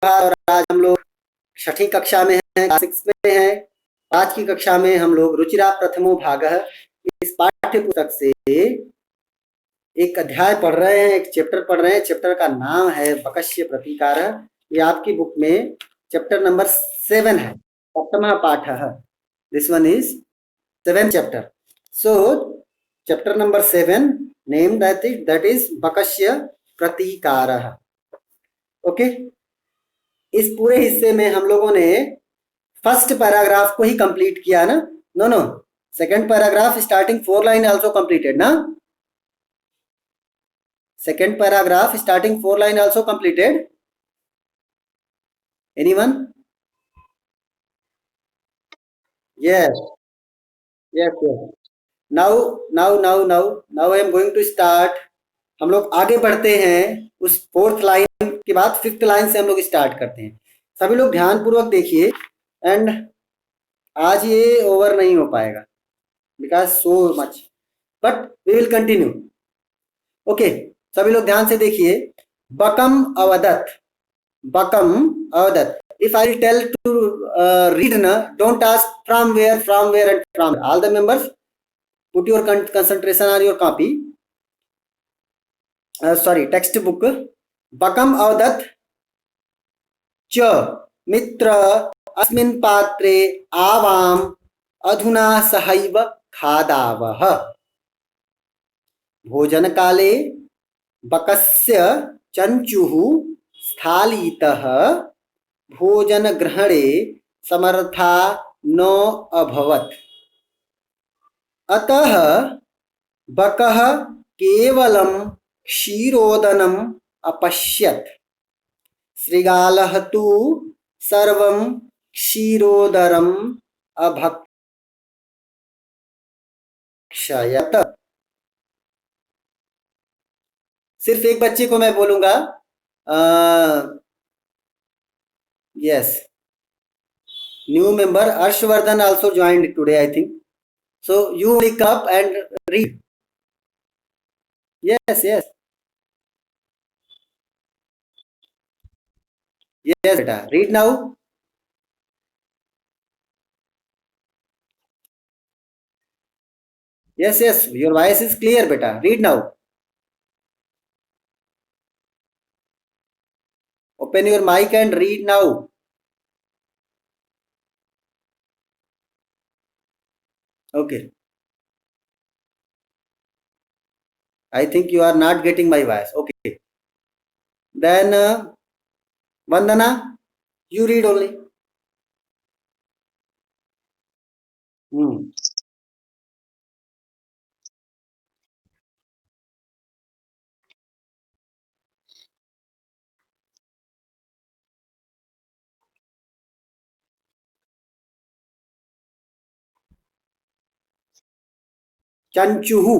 और आज हम लोग छठी कक्षा में हैं, क्लास 6 में हैं। आज की कक्षा में हम लोग रुचिरा प्रथमो भागः इस पाठ्य पुस्तक से एक अध्याय पढ़ रहे हैं, एक चैप्टर पढ़ रहे हैं। चैप्टर का नाम है बकस्य प्रतीकारः। ये आपकी बुक में चैप्टर नंबर 7 है, सप्तमः पाठः। This one is 7th chapter. So chapter number 7 name that is बकस्य प्रतीकारः। ओके, इस पूरे हिस्से में हम लोगों ने फर्स्ट पैराग्राफ को ही कंप्लीट किया ना? No no, second paragraph starting 4 line also completed ना? Second paragraph starting 4 line also completed? Anyone? Yes yes yes. Now I am going to start. हम लोग आगे बढ़ते हैं, उस 4th लाइन के बाद 5th लाइन से हम लोग स्टार्ट करते हैं। सभी लोग ध्यान पूर्वक देखिए। एंड आज ये ओवर नहीं हो पाएगा because so much, but we will continue. Okay, सभी लोग ध्यान से देखिए। बकम अवदत, बकम अवदत। If I tell to read na, don't ask from where and from where. All the members put your concentration on your copy, sorry, textbook. बकम अवदत च मित्र अस्मिन् पात्रे आवाम अधुना सहैव खादावः। भोजन काले बकस्य चंचुः स्थालीतः भोजन ग्रहणे समर्था न अभवत्। अतः बकः केवलं क्षीरोदनम् अपश्यत्। शृगालः तु सर्वं क्षीरोदरम् अभक्षयत्। सिर्फ एक बच्चे को मैं बोलूंगा। Yes, new member Harshvardhan also joined today I think. So you pick up and read. Yes yes yes बेटा, read now. Yes yes, your voice is clear बेटा, read now. Open your mic and read now. Okay. I think you are not getting my voice. Okay. Then Vandana, you read only. Hmm. Chanchuhu.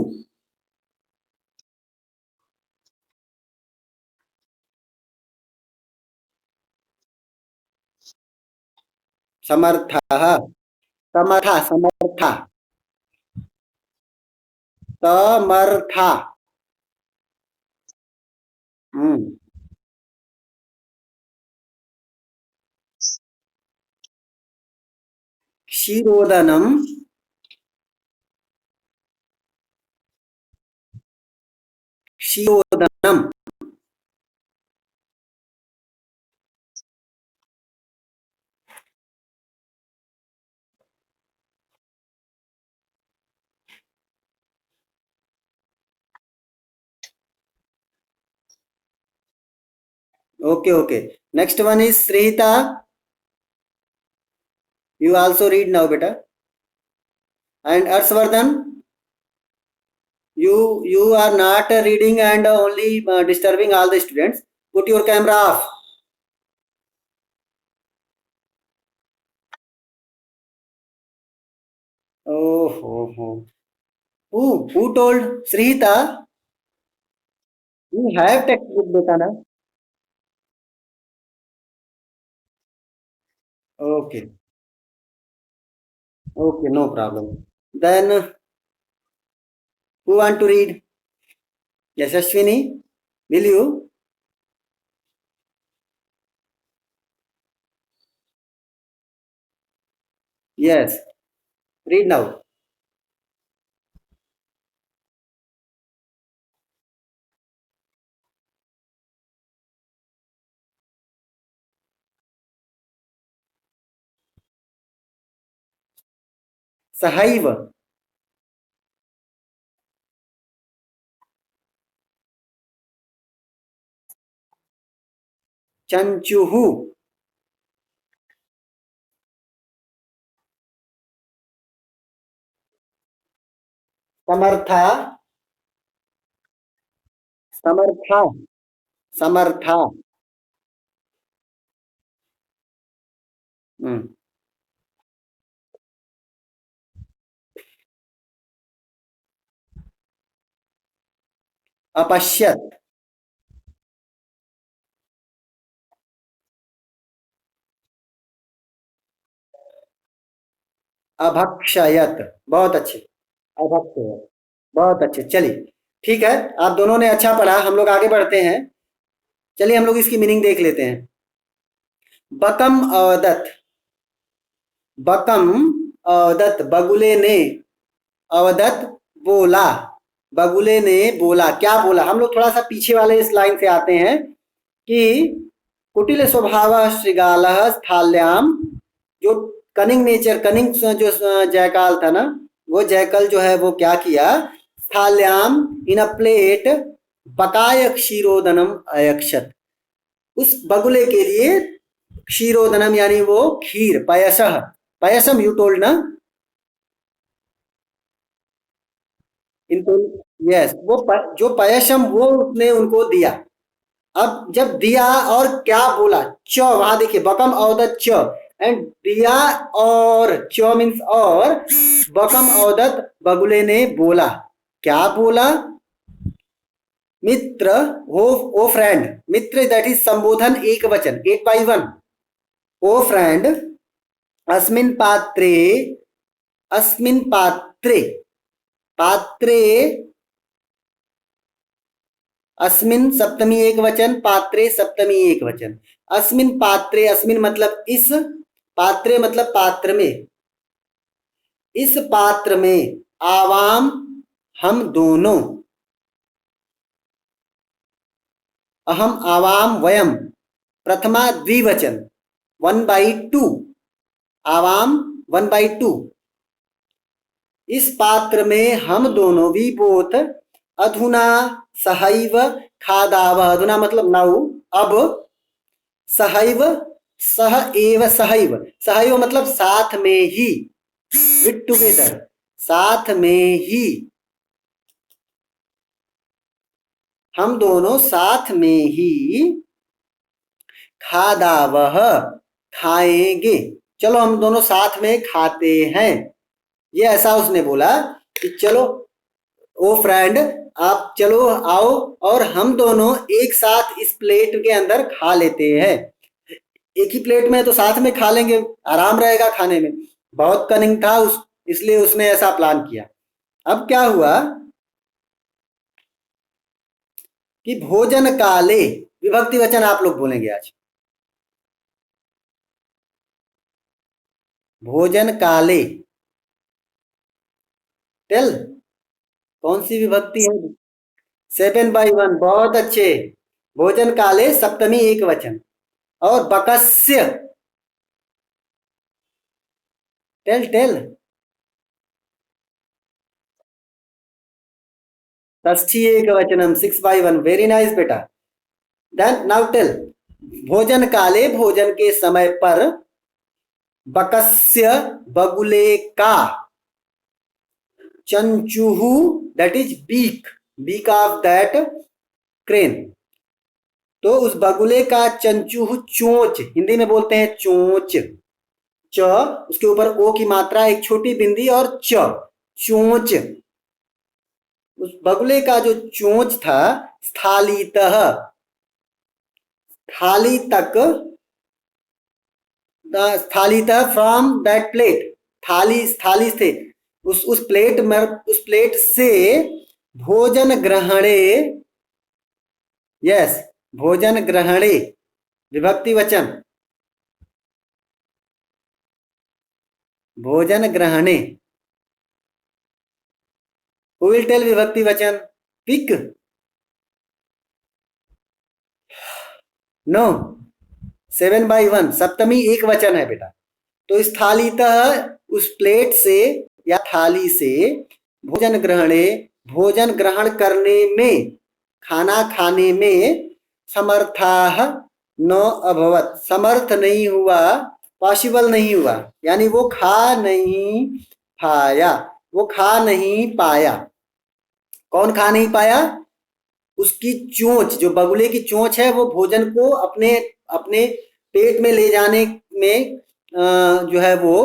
Samartha. Samartha. Samartha. Samartha. Hmm. Kshirodanam. Kshirodanam. Okay, okay. Next one is Srihita. You also read now, beta. And Arshvardhan, you are not reading and only disturbing all the students. Put your camera off. Oh. Who told Srihita? You have textbook beta na? Okay. Okay, no problem. Then who want to read? Yes, Ashwini, will you? Yes, read now. सहैव, चंचुः, समर्था, समर्था, समर्था। हम्म, अपश्यत, अभक्षयत। बहुत अच्छे। अभक्षयत, बहुत अच्छे। चलिए, ठीक है, आप दोनों ने अच्छा पढ़ा, हम लोग आगे बढ़ते हैं। चलिए हम लोग इसकी मीनिंग देख लेते हैं। बकम अवदत, बकम अवदत, बगुले ने, अवदत बोला, बगुले ने बोला। क्या बोला? हम लोग थोड़ा सा पीछे वाले इस लाइन से आते हैं कि कुटिल स्वभाव श्रृगाल स्थाल्याम, जो कनिंग नेचर, कनिंग जो जयकाल था ना, वो जयकल जो है वो क्या किया, स्थाल्याम इन अ प्लेट बकाय क्षीरोदनम अयक्षत, उस बगुले के लिए क्षीरोदनम यानी वो खीर, पयसह, पयसम यू टोल्ड ना, इनको, यस, वो जो पयसम वो उसने उनको दिया। अब जब दिया और क्या बोला, च, वहां देखिए, बकम औदत च, एंड दिया और च मीन्स और, बकम औदत बगुले ने बोला। क्या बोला? मित्र, ओ फ्रेंड, मित्र दैट इज संबोधन एक वचन, 8/1। ओ फ्रेंड, अस्मिन पात्रे, अस्मिन पात्रे, पात्रे, अस्मिन सप्तमी एक वचन, पात्रे सप्तमी एक वचन। अस्मिन पात्रे, अस्मिन मतलब इस, पात्रे मतलब पात्र में, इस पात्र में, आवाम हम दोनों, अहम आवाम वयम, प्रथमा द्विवचन, 1/2, आवाम 1/2, इस पात्र में हम दोनों, वी बोथ, अधुना सहैव खादाव, अधुना मतलब नाउ, अब, सहैव, सह एव सहैव, सहैव मतलब साथ में ही, विथ टुगेदर, साथ में ही, हम दोनों साथ में ही, खादावह, खाएंगे, चलो हम दोनों साथ में खाते हैं। ये ऐसा उसने बोला कि चलो ओ फ्रेंड, आप चलो आओ और हम दोनों एक साथ इस प्लेट के अंदर खा लेते हैं। एक ही प्लेट में तो साथ में खा लेंगे, आराम रहेगा खाने में। बहुत कनिंग था इसलिए उसने ऐसा प्लान किया। अब क्या हुआ कि भोजन काले, विभक्ति वचन आप लोग बोलेंगे आज, भोजन काले, टेल, कौन सी विभक्ति है? 7/1, बहुत अच्छे। भोजन काले सप्तमी एक वचन, और बकस्य, टेल टेल, षष्ठी एक वचनम, 6/1, वेरी नाइस बेटा। देन नाउ टेल, भोजन काले, भोजन के समय पर, बकस्य बगुले का, चंचुहु that is beak, beak of that crane, तो उस बगुले का चंचुहु, चोंच, हिंदी में बोलते हैं चोंच, च, उसके ऊपर ओ की मात्रा, एक छोटी बिंदी और च, चोंच, उस बगुले का जो चोंच था, स्थालीतः, थाली तक, स्थालीतः फ्रॉम दैट प्लेट, थाली, थाली से, उस प्लेट में, उस प्लेट से, भोजन ग्रहणे, यस, भोजन ग्रहणे, विभक्ति वचन, भोजन ग्रहणे. Who will tell विभक्ति वचन? पिक. नो. 7/1 सप्तमी एक वचन है बेटा. तो इस थालीतः, उस प्लेट से या थाली से, भोजन ग्रहणे, भोजन ग्रहण करने में, खाना खाने में, समर्थाः न अभवत, समर्थ नहीं हुआ, पॉसिबल नहीं हुआ, यानी वो खा नहीं पाया, वो खा नहीं पाया. कौन खा नहीं पाया? उसकी चोंच, जो बगुले की चोंच है, वो भोजन को अपने अपने पेट में ले जाने में जो है वो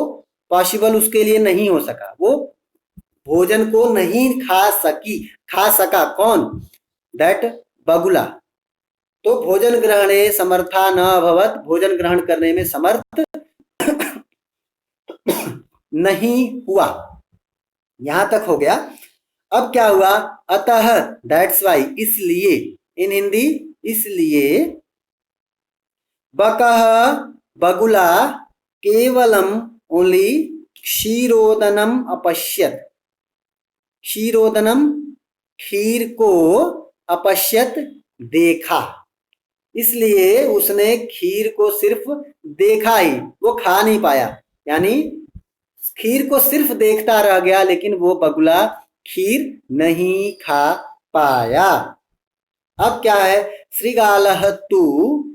पॉसिबल उसके लिए नहीं हो सका. वो भोजन को नहीं खा सका. कौन? दैट बगुला. तो भोजन ग्रहणे समर्था न अभवत, भोजन ग्रहण करने में समर्थ नहीं हुआ. यहां तक हो गया. अब क्या हुआ? अतः, दैट्स वाई, इसलिए. इन हिंदी, इसलिए. बकः, बगुला, केवलम, ओनली, क्षीरोदनम अपश्यत. क्षीरोदनम, खीर को, अपश्यत, देखा. इसलिए उसने खीर को सिर्फ देखा ही, वो खा नहीं पाया. यानी खीर को सिर्फ देखता रह गया, लेकिन वो बगुला खीर नहीं खा पाया. अब क्या है? श्रीगालः तु,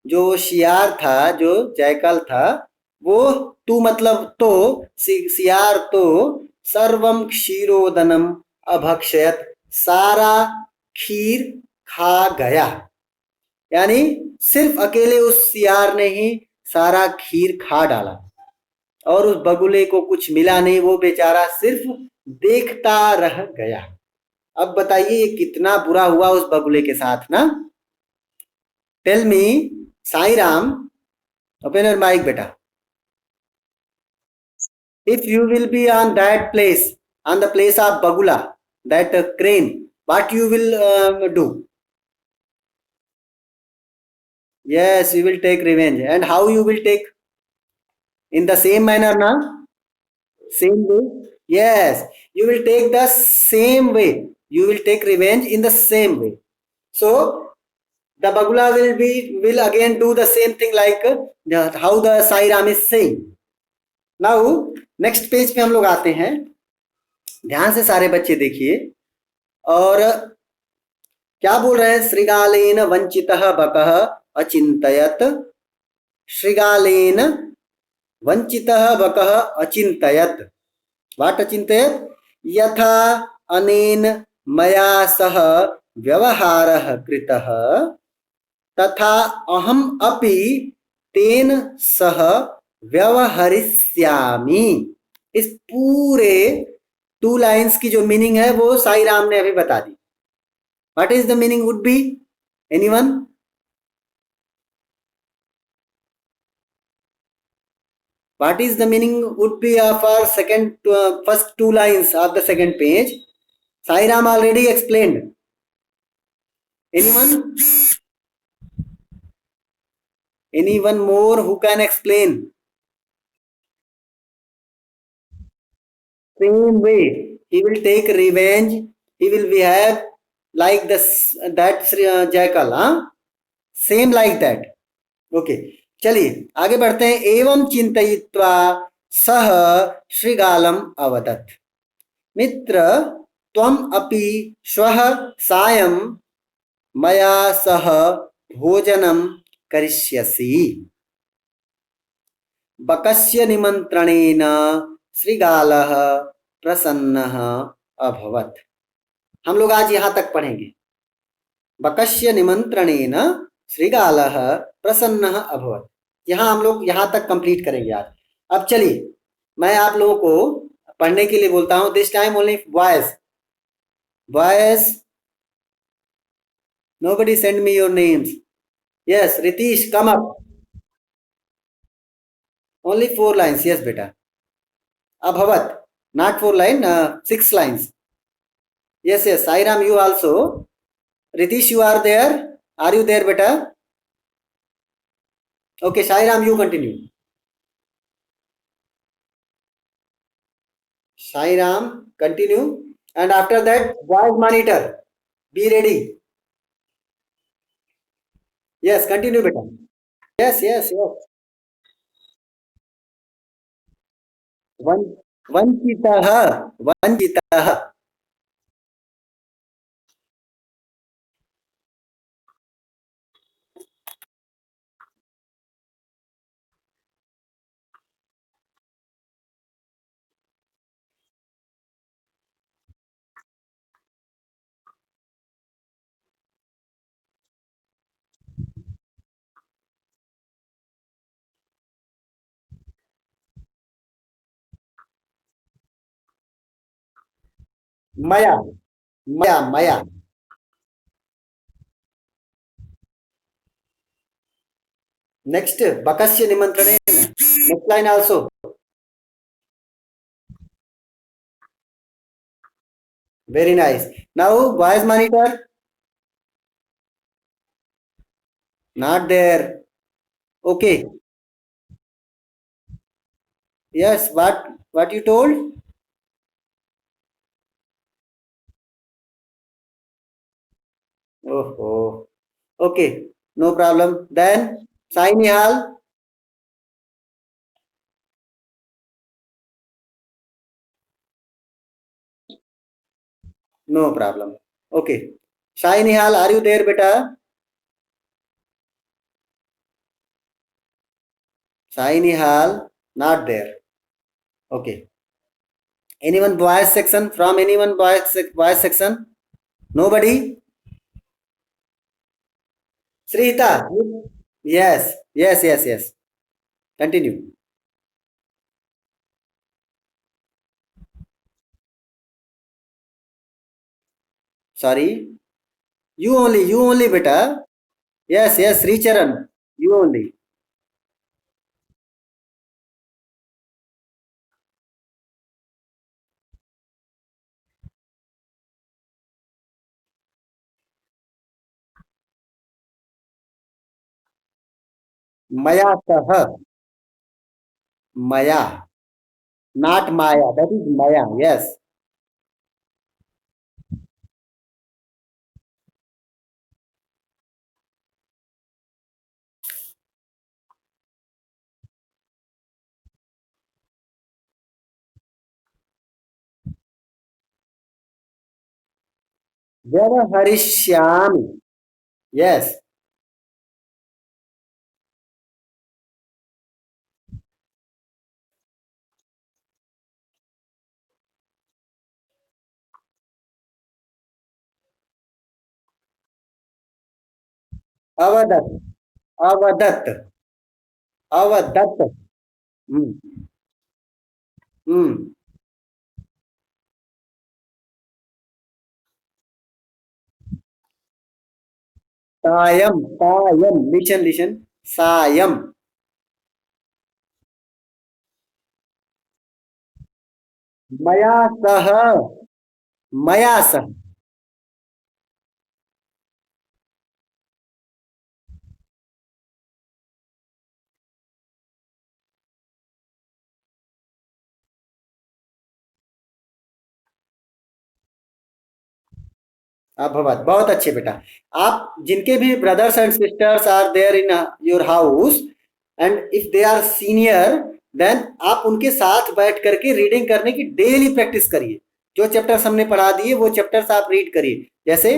जो शियार था, जो जयकल था, वो तू मतलब तो, सियार तो, सर्वम क्षीरोदनम अभक्षयत, सारा खीर खा गया. यानी सिर्फ अकेले उस सियार ने ही सारा खीर खा डाला, और उस बगुले को कुछ मिला नहीं, वो बेचारा सिर्फ देखता रह गया. अब बताइए ये कितना बुरा हुआ उस बगुले के साथ ना. Tell me, Sai Ram, open your mic बेटा. If you will be on that place, on the place of Bagula, that crane, what you will do? Yes, you will take revenge. And how you will take? In the same manner, na? Same way? Yes, you will take the same way. You will take revenge in the same way. So, the Bagula will again do the same thing like how the Sai Ram is saying. Now, next page पे हम लोग आते हैं. ध्यान से सारे बच्चे देखिए. और क्या बोल रहे हैं? श्रृगालेन वंचितः बकः अचिंतयत. श्रृगालेन वंचितः बकः अचिंतयत. वाट अचिंतयत? यथा अनेन मया सह व्यवहारः कृतः तथा अहम अपि तेन सह व्यवहरिष्यामि. इस पूरे 2 लाइन्स की जो मीनिंग है वो साई राम ने अभी बता दी. What is the meaning would be? Anyone? What is the meaning would be of our first 2 lines of the second page? Sai Ram already explained. Anyone? Anyone more who can explain? Same way, he will take revenge. He will behave like that jackal, huh? Same like that. Okay. चलिए आगे बढ़ते हैं. एवं चिंतयित्वा सह श्रीगालम अवदत्, मित्र त्वम अपि श्वः सायं मया सह भोजनं करिष्यसि. बकस्य निमंत्रणेन श्रीगालः प्रसन्नः अभवत्. हम लोग आज यहां तक पढ़ेंगे. बकस्य निमंत्रणेन श्रीगालः प्रसन्नः अभवत्. यहां हम लोग यहां तक कंप्लीट करेंगे आज. अब चलिए मैं आप लोगों को पढ़ने के लिए बोलता हूं. This time only boys. Boys, nobody send me your names. Yes, Ritish, come up. Only 4 lines. Yes, beta. Abhavat, not 4 line, 6 lines. Yes, yes. Sairam, you also. Ritish, you are there. Are you there, beta? Okay, Sairam, you continue. Sai Ram, continue. And after that, voice monitor. Be ready. Yes, continue, beta. Yes, yes, yes. One, Vanchitah. Vanchitah. Maya. Maya, Maya. Next, Bakasya Nimantranena. Next line also. Very nice. Now, voice monitor. Not there. Okay. Yes, what you told? Oh, oh. Okay. No problem. Then, Sai Nihal. No problem. Okay. Sai Nihal, are you there, beta? Sai Nihal, not there. Okay. Anyone voice section? From anyone voice section? Nobody? Srita? Yes. Yes, yes, yes. Continue. Sorry. You only, beta. Yes, yes, Sricharan. You only. Maya Sah. Maya. Not Maya. That is Maya. Yes. Vyavaharishyami. Yes. Avadat. Avadat. Avadat. Hmm. Hmm. Sayam. Sayam. Listen, listen. Sayam. Maya Sah. Maya Sah. अभवत बहुत अच्छे बेटा आप जिनके भी brothers and sisters are there in your house and if they are senior then आप उनके साथ बैठ करके रीडिंग करने की डेली प्रैक्टिस करिए जो चैप्टर्स हमने पढ़ा दिए वो चैप्टर्स आप रीड करिए जैसे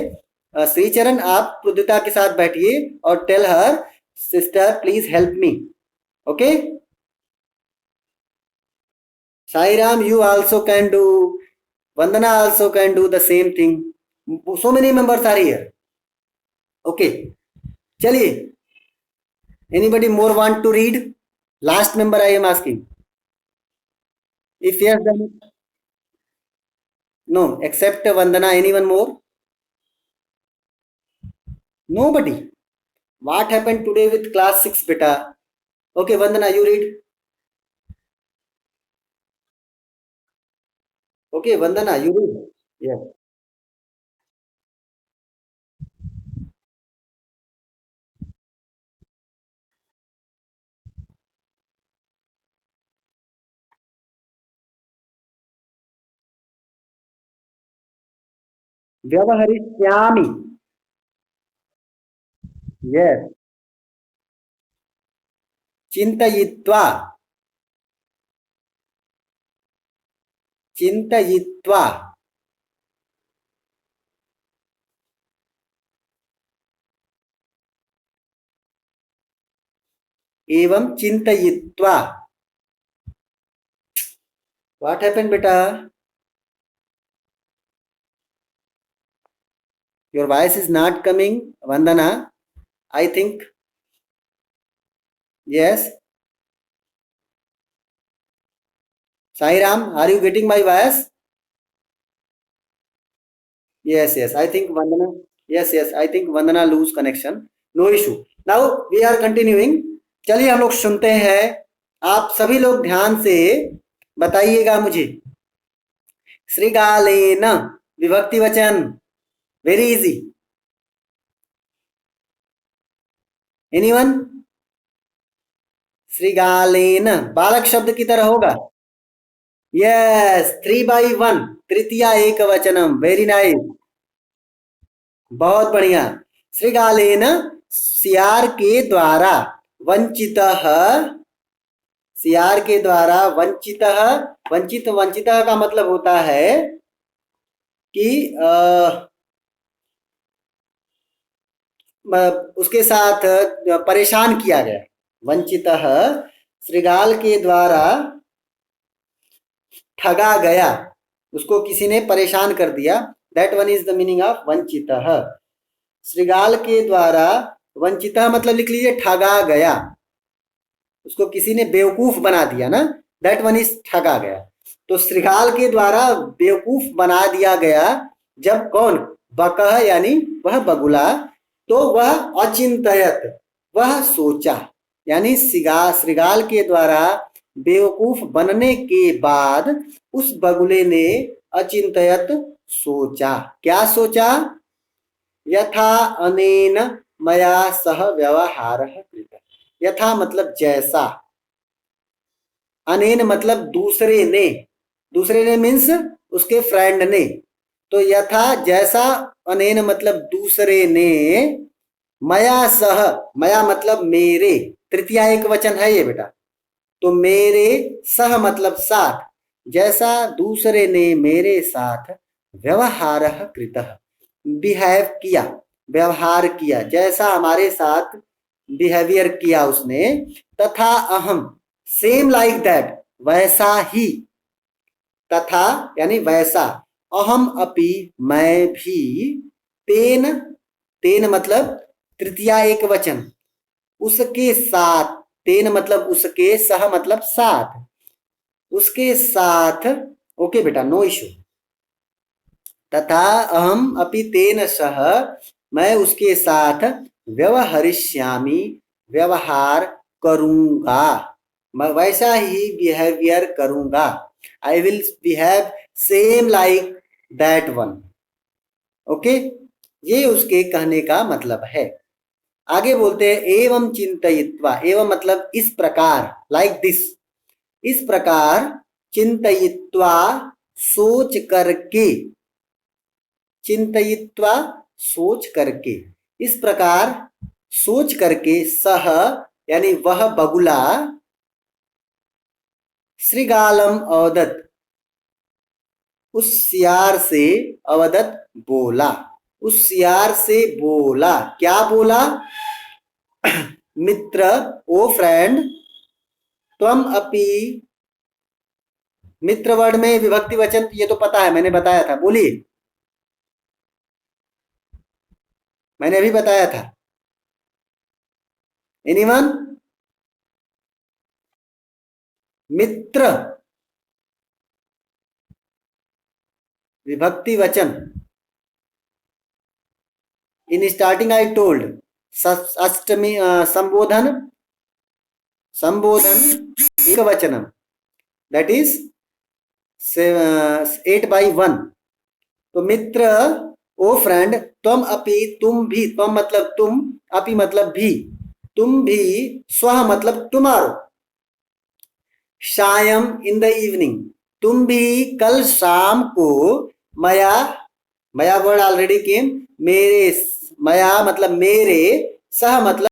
श्रीचरण आप पृथ्विता के साथ बैठिए और tell her sister please help me okay Sai Ram, you also can do. Vandana also can do the same thing. So many members are here. Okay. चलिए anybody more want to read last member I am asking if yes then no except Vandana anyone more nobody what happened today with class 6 beta okay Vandana you read okay Vandana you read yes व्यवहरिष्यामि। Yes. चिंतयित्वा। चिंतयित्वा। एवं चिंतयित्वा। What happened बेटा? Your voice is not coming Vandana, I think. Yes. Sai Ram, are you getting my voice? Yes, yes. I think Vandana. Yes, yes. I think Vandana lose connection. No issue. Now we are continuing. चलिए हम लोग सुनते हैं। आप सभी लोग ध्यान से बताइएगा मुझे। श्रीगालेन विभक्ति वचन। Very easy. एनीवन? श्रीगालेन बालक शब्द की तरह होगा। यस, 3/1 तृतीया एक वचनम। Very nice. बहुत बढ़िया। श्रीगालेन सियार के द्वारा वंचितः। सियार के द्वारा वंचितः। वंचित वंचितः का मतलब होता है कि उसके साथ परेशान किया गया। वंचितः श्रीगाल के द्वारा ठगा गया, उसको किसी ने परेशान कर दिया। That one is the meaning of वंचितः। श्रीगाल के द्वारा वंचितः मतलब लिख लीजिए ठगा गया, उसको किसी ने बेवकूफ बना दिया ना। दैट वन इज ठगा गया। तो श्रीगाल के द्वारा बेवकूफ बना दिया गया जब कौन? बकह यानी वह बगुला। तो वह अचिंतयत, वह सोचा। यानी श्रीगाल के द्वारा बेवकूफ बनने के बाद उस बगुले ने अचिंतयत सोचा। क्या सोचा? यथा अनेन मया सह व्यवहारः कृतः। यथा मतलब जैसा, अनेन मतलब दूसरे ने। दूसरे ने मीन्स उसके फ्रेंड ने। तो यथा जैसा, अनेन मतलब दूसरे ने, मया सह, मया मतलब मेरे, तृतीया एक वचन है ये बेटा। तो मेरे सह मतलब साथ, जैसा दूसरे ने मेरे साथ व्यवहारः कृतः, बिहेव किया, व्यवहार किया, जैसा हमारे साथ बिहेवियर किया उसने। तथा अहम, सेम लाइक दैट, वैसा ही। तथा यानी वैसा, अहम अपि मैं भी, तेन, तेन मतलब तृतीया एक वचन, उसके साथ। तेन मतलब उसके, सह मतलब साथ, उसके साथ। ओके बेटा, नो इशू। तथा अहम अपि तेन सह, मैं उसके साथ व्यवहरिष्यामि, व्यवहार करूंगा, मैं वैसा ही बिहेवियर करूंगा। I will behave same like that one. Okay, ये उसके कहने का मतलब है। आगे बोलते हैं एवं चिंतयित्वा। एवं मतलब इस प्रकार, लाइक दिस, इस प्रकार। चिंतयित्वा सोच करके, चिंतयित्वा सोच करके, इस प्रकार सोच करके। सह यानी वह बगुला, श्रीगालम अवदत, उस सियार से, अवदत बोला, उस सियार से बोला। क्या बोला? मित्र, ओ फ्रेंड, त्वम अपि। मित्र वर्ड में विभक्ति वचन ये तो पता है, मैंने बताया था। बोलिए, मैंने अभी बताया था। एनीवन? मित्र विभक्ति वचन। इन स्टार्टिंग आई टोल्ड अष्टमी संबोधन, संबोधन एक वचनम, दैट इज 8/1। तो मित्र, ओ फ्रेंड, त्वम अपि तुम भी, त्वम मतलब तुम, अपि मतलब भी, तुम भी, स्वः मतलब टुमारो, सायं इन द इवनिंग, तुम भी कल शाम को, मया मया वर्ड ऑलरेडी केम। मेरे, मया मतलब मेरे, सह मतलब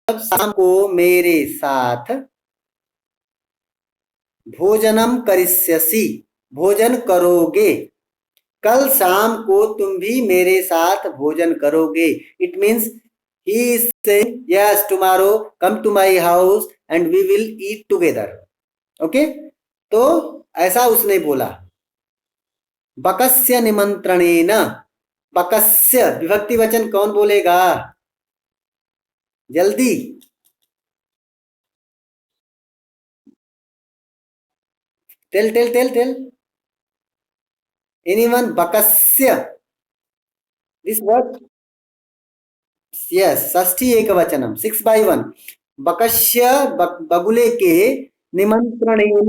शाम को मेरे साथ, भोजनम करिष्यसि भोजन करोगे, कल शाम को तुम भी मेरे साथ भोजन करोगे। It means he is saying yes tomorrow come to my house and we will eat together. Okay, तो ऐसा उसने बोला। बकस्य निमंत्रणेन, बकस्य विभक्ति वचन कौन बोलेगा? जल्दी। टेल एनीवन, बकस्य, दिस वर्ड। यस, षष्ठी एक वचनम, 6/1। बकस्य, बगुले के, निमंत्रणेन।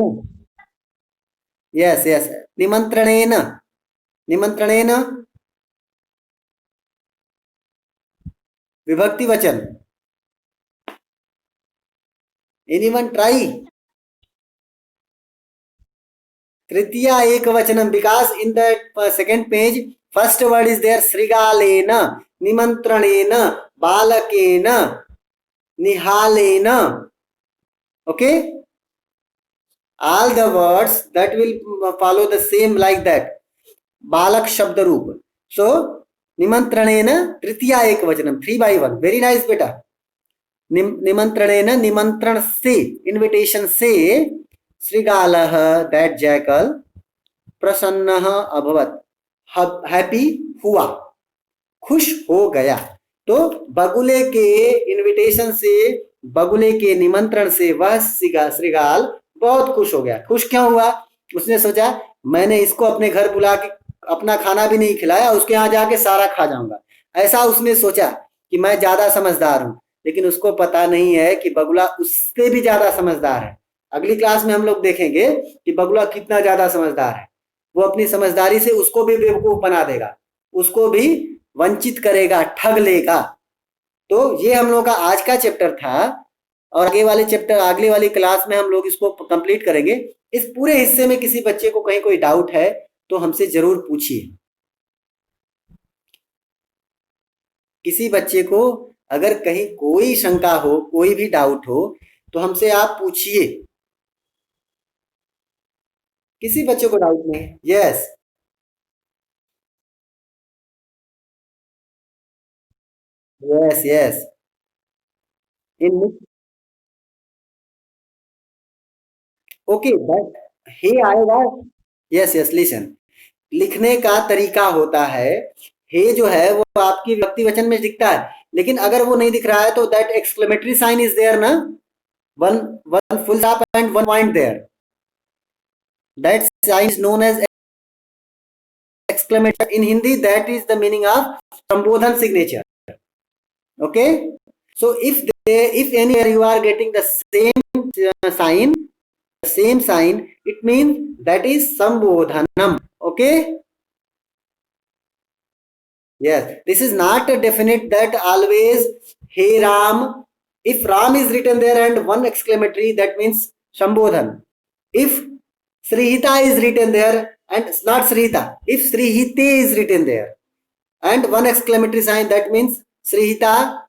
यस यस, निमंत्रणेन, निमंत्रणेन विभक्ति वचन। Anyone try? तृतीया एक वचनम, because in the second page first word is there, श्रीगालेन, निमंत्रणेन, बालकेन, निहालेन। Okay, all the words that will follow the same like that, बालक शब्द रूप। सो निमंत्रणेन तृतीया एक वचनम, 3/1। वेरी नाइस बेटा। निमंत्रणेन, निमंत्रण से, इनविटेशन से, श्रीगालः दैट जैकल, प्रसन्नः अभवत, हैप्पी हुआ, खुश हो गया। तो बगुले के इनविटेशन से, बगुले के निमंत्रण से वह श्रीगाल बहुत खुश हो गया। खुश क्यों हुआ? उसने सोचा मैंने इसको अपने घर बुला के अपना खाना भी नहीं खिलाया, उसके यहाँ जाके सारा खा जाऊंगा। ऐसा उसने सोचा कि मैं ज्यादा समझदार हूं, लेकिन उसको पता नहीं है कि बगुला उससे भी ज्यादा समझदार है। अगली क्लास में हम लोग देखेंगे कि बगुला कितना ज्यादा समझदार है। वो अपनी समझदारी से उसको भी बेवकूफ बना देगा, उसको भी वंचित करेगा, ठग लेगा। तो ये हम लोग का आज का चैप्टर था, और आगे वाले चैप्टर, अगले वाली क्लास में हम लोग इसको कंप्लीट करेंगे। इस पूरे हिस्से में किसी बच्चे को कहीं कोई डाउट है तो हमसे जरूर पूछिए। किसी बच्चे को अगर कहीं कोई शंका हो, कोई भी डाउट हो, तो हमसे आप पूछिए। किसी बच्चे को डाउट नहीं? Yes yes yes. इन, ओके, बट हे आएगा। यस यस, लिसन, लिखने का तरीका होता है। हे जो है वो आपकी व्यक्ति वचन में दिखता है, लेकिन अगर वो नहीं दिख रहा है तो that exclamatory sign is there ना, one, one full stop and one point there, that sign is known as exclamation in Hindi. That is the meaning of Sambodhan signature. Okay, so if anywhere you are getting the same sign, the same sign, it means that is Sambodhanam. Okay, yes, this is not a definite that always hey Ram. If Ram is written there and one exclamatory, that means Sambodhan. If Srihita is written there and not Srihita, if Srihite is written there and one exclamatory sign, that means Srihita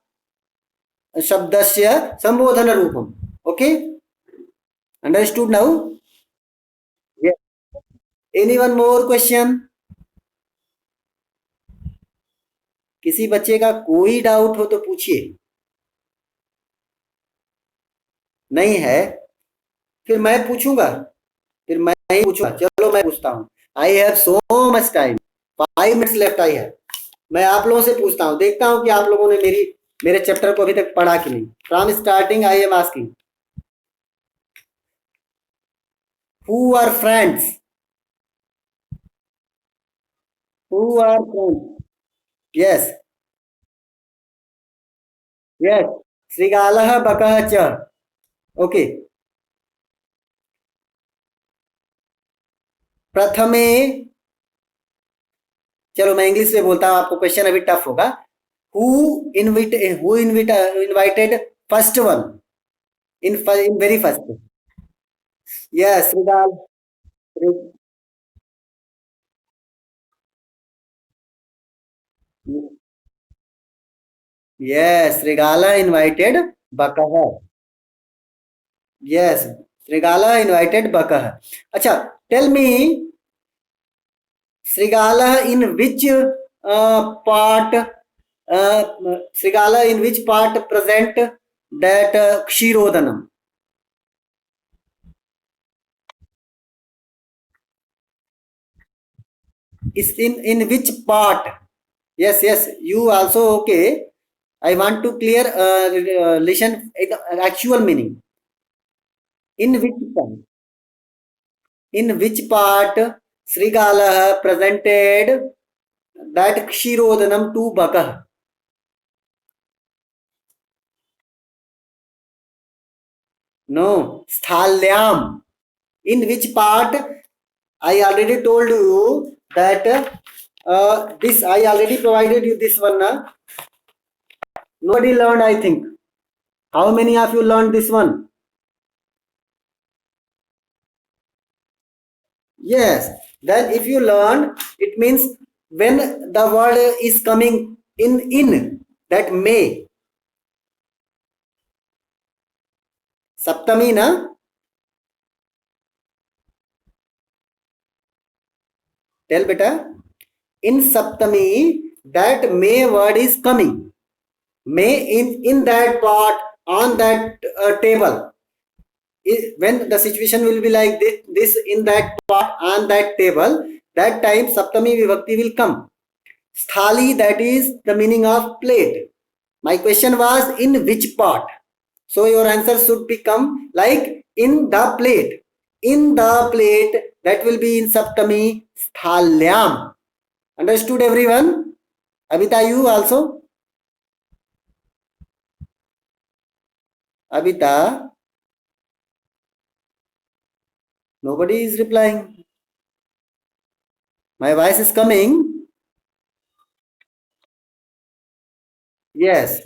Shabdasya Sambodhana Rupam. Okay, understood now? Yeah. Anyone more question? किसी बच्चे का कोई doubt हो तो पूछिए। नहीं है? फिर मैं पूछूंगा, फिर मैं ही पूछूंगा। चलो मैं पूछता हूँ। I have so much time, 5 minutes left I है। मैं आप लोगों से पूछता हूँ, देखता हूँ कि आप लोगों ने मेरे चैप्टर को अभी तक पढ़ा कि नहीं। From starting I am asking, who are friends? Who are friends? Yes yes, श्रीगालः बकः च। ओके, प्रथमे, चलो मैं इंग्लिश में बोलता हूँ, आपको क्वेश्चन अभी टफ होगा। Who invited first one, in very first? Yes, श्रीगाल। Yes, Srigala invited Bakah. Yes, Srigala invited Bakah. Acha, tell me, Srigala in which part, Srigala in which part present that Kshirodanam? Is in which part? Yes, yes, you also okay. I want to clear listen actual meaning. In which part? In which part Srigala presented that Kshirodanam to Bakah? No, Sthalyam. In which part? I already told you that this I already provided you this one. Nobody learned, I think. How many of you learned this one? Yes. Then if you learn, it means when the word is coming in that may. Saptami na? Tell beta. In Saptami, that may word is coming. May in that part on that table. When the situation will be like this in that part on that table, that time Saptami Vibhakti will come. Sthali, that is the meaning of plate. My question was in which part? So your answer should become like in the plate. In the plate, that will be in Saptami Sthalyam. Understood everyone? Abita, you also? Abita, nobody is replying. My voice is coming. Yes.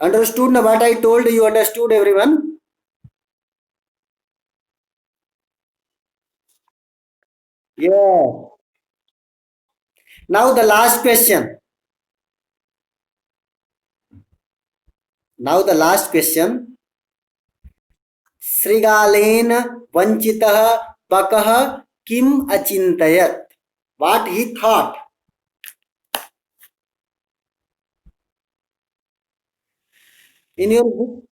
Understood na what I told you? Understood everyone? Yeah. Now the last question. Now the last question. श्रीगालेन वंचितः बकः किम अचिंतयत? What he thought? In your book?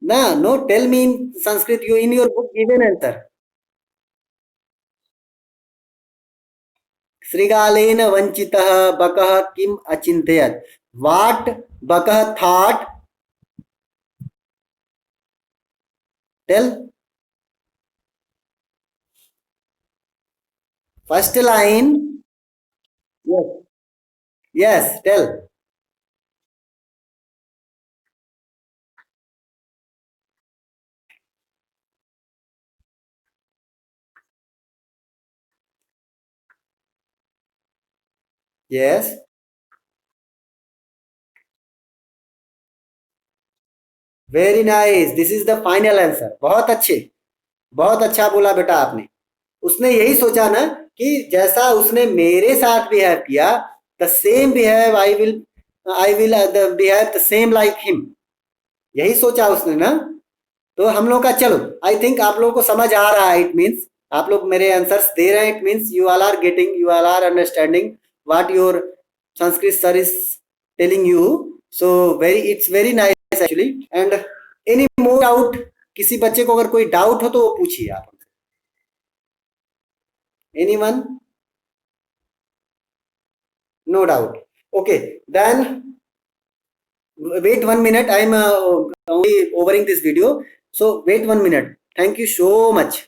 No, no. Tell me in Sanskrit. You in your book give an answer. श्रीगालेन वंचितः बकः किम अचिंतयत? What बकः thought? Tell. First line. Yes. Yes. Tell. Yes. Very nice. This is the final answer. बहुत अच्छे. बहुत अच्छा बोला बेटा आपने. उसने यही सोचा ना कि जैसा उसने मेरे साथ बिहेव किया, the same behave I will behave the same like him. यही सोचा उसने ना. तो हम लोग का चलो, आई थिंक आप लोगों को समझ आ रहा है. इट मीन्स आप लोग मेरे आंसर्स दे रहे हैं. It means you all are getting, you all are understanding what your Sanskrit sir is telling you. So very it's very nice actually. And any more doubt? किसी बच्चे को अगर कोई डाउट हो तो वो पूछिए आप. Anyone? No doubt. Okay, then wait 1 minute. I'm only overing this video. So wait 1 minute. Thank you so much.